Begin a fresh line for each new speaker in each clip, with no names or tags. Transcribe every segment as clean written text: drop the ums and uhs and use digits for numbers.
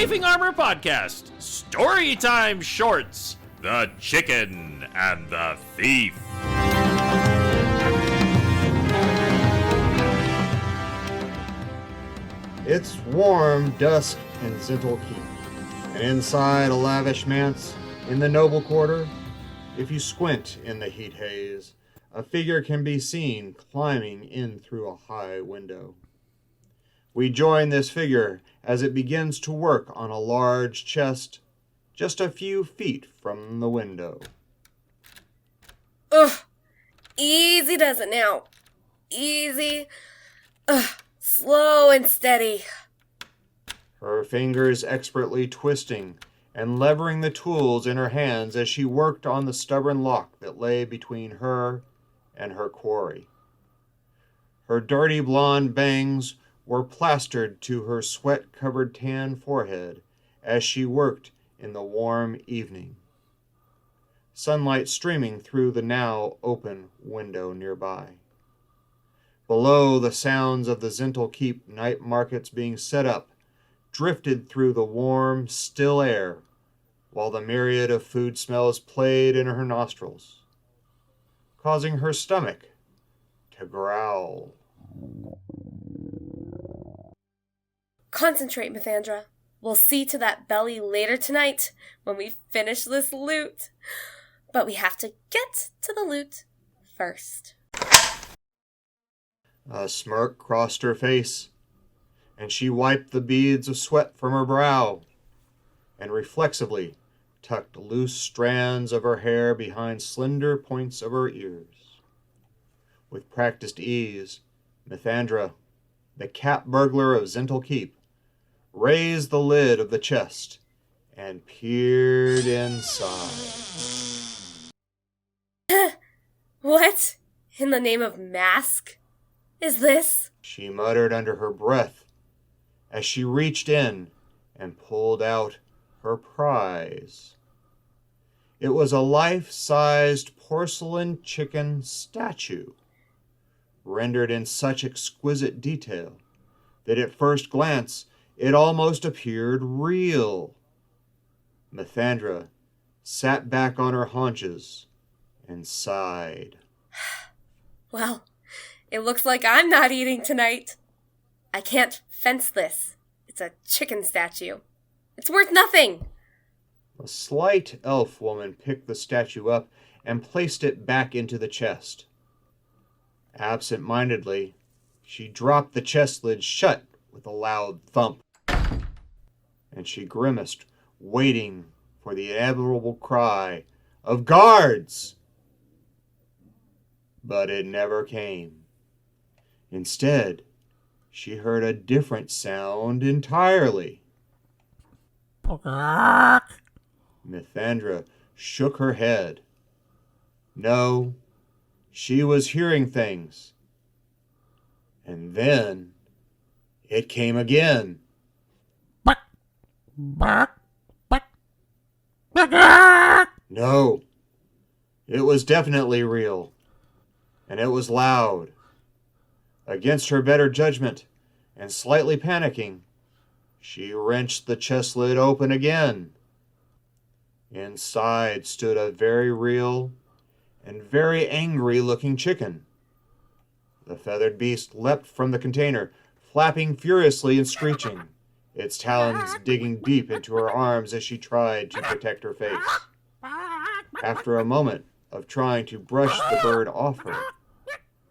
Chafing Armor Podcast, Storytime Shorts, The Chicken and the Thief.
It's warm dusk in Zintel Keep, and inside a lavish manse in the noble quarter, if you squint in the heat haze, a figure can be seen climbing in through a high window. We join this figure as it begins to work on a large chest just a few feet from the window.
Ugh, easy does it now. Easy. Ugh, slow and steady.
Her fingers expertly twisting and levering the tools in her hands as she worked on the stubborn lock that lay between her and her quarry. Her dirty blonde bangs were plastered to her sweat-covered tan forehead as she worked in the warm evening. Sunlight streaming through the now open window nearby. Below, the sounds of the Zintel Keep night markets being set up drifted through the warm, still air, while the myriad of food smells played in her nostrils, causing her stomach to growl.
Concentrate, Mithandra. We'll see to that belly later tonight when we finish this loot. But we have to get to the loot first.
A smirk crossed her face, and she wiped the beads of sweat from her brow and reflexively tucked loose strands of her hair behind slender points of her ears. With practiced ease, Mithandra, the cat burglar of Zintel Keep, raised the lid of the chest and peered inside.
What in the name of mask is this?
She muttered under her breath as she reached in and pulled out her prize. It was a life-sized porcelain chicken statue, rendered in such exquisite detail that at first glance it almost appeared real. Mithandra sat back on her haunches and sighed.
Well, it looks like I'm not eating tonight. I can't fence this. It's a chicken statue. It's worth nothing.
A slight elf woman picked the statue up and placed it back into the chest. Absent-mindedly, she dropped the chest lid shut with a loud thump, and she grimaced, waiting for the inevitable cry of "Guards!" But it never came. Instead, she heard a different sound entirely. Mithandra shook her head. No, she was hearing things. And then it came again. No, it was definitely real, and it was loud. Against her better judgment, and slightly panicking, she wrenched the chest lid open again. Inside stood a very real and very angry-looking chicken. The feathered beast leapt from the container, flapping furiously and screeching, its talons digging deep into her arms as she tried to protect her face. After a moment of trying to brush the bird off her,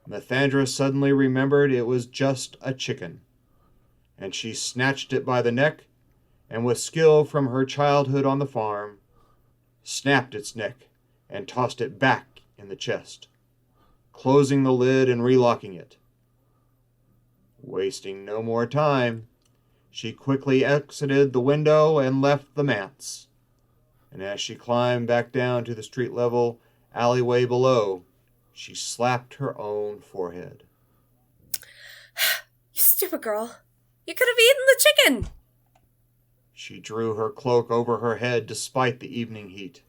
Mithandra suddenly remembered it was just a chicken, and she snatched it by the neck, and with skill from her childhood on the farm, snapped its neck and tossed it back in the chest, closing the lid and relocking it. Wasting no more time, she quickly exited the window and left the manse. And as she climbed back down to the street-level alleyway below, she slapped her own forehead.
You stupid girl. You could have eaten the chicken.
She drew her cloak over her head despite the evening heat,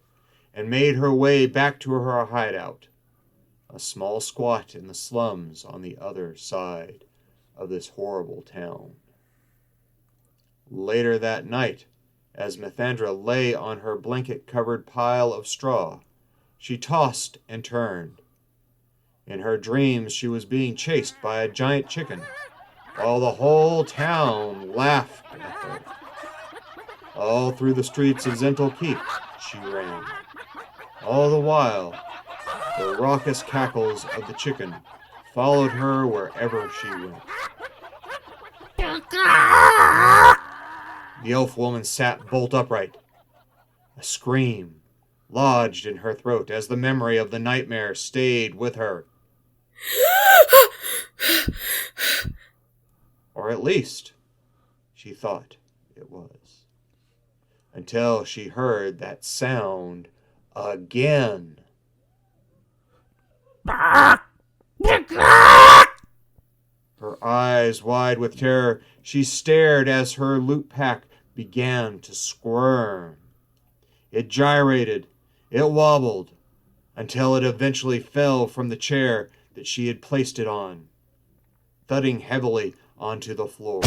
and made her way back to her hideout, a small squat in the slums on the other side of this horrible town. Later that night, As Mithandra lay on her blanket-covered pile of straw, she tossed and turned. In her dreams, she was being chased by a giant chicken, while the whole town laughed at her. All through the streets of Zental Keep, she ran. All the while, the raucous cackles of the chicken followed her wherever she went. The elf woman sat bolt upright. A scream lodged in her throat as the memory of the nightmare stayed with her. Or at least, she thought it was. Until she heard that sound again. Her eyes wide with terror, she stared as her loot pack began to squirm. It gyrated, it wobbled, until it eventually fell from the chair that she had placed it on, thudding heavily onto the floor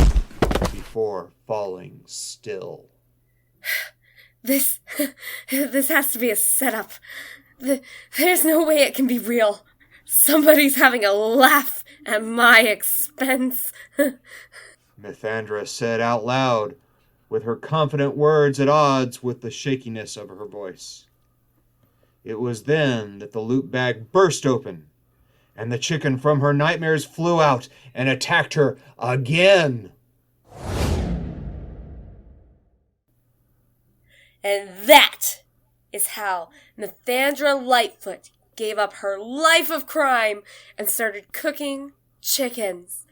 before falling still.
This has to be a setup. There's no way it can be real. Somebody's having a laugh at my expense.
Mithandra said out loud, with her confident words at odds with the shakiness of her voice. It was then that the loot bag burst open, and the chicken from her nightmares flew out and attacked her again.
And that is how Mithandra Lightfoot gave up her life of crime and started cooking chickens.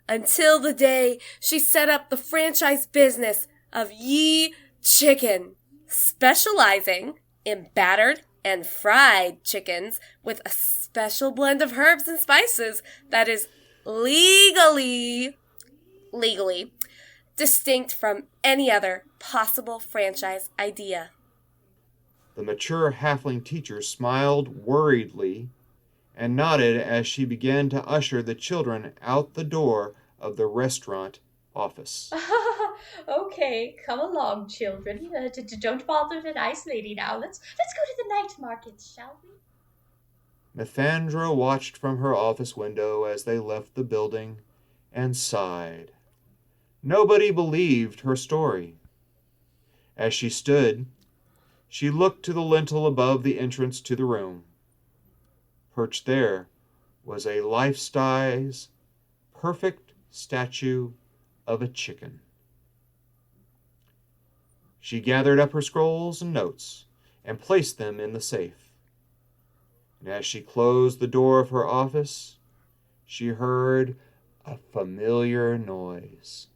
Until the day she set up the franchise business of Ye Chicken, specializing in battered and fried chickens with a special blend of herbs and spices that is legally distinct from any other possible franchise idea.
The mature halfling teacher smiled worriedly and nodded as she began to usher the children out the door of the restaurant office.
Okay, come along, children. Don't bother the nice lady now. Let's go to the night market, shall we?
Mithandra watched from her office window as they left the building and sighed. Nobody believed her story. As she stood, she looked to the lintel above the entrance to the room. Perched there was a life-size, perfect statue of a chicken. She gathered up her scrolls and notes and placed them in the safe. And as she closed the door of her office, she heard a familiar noise.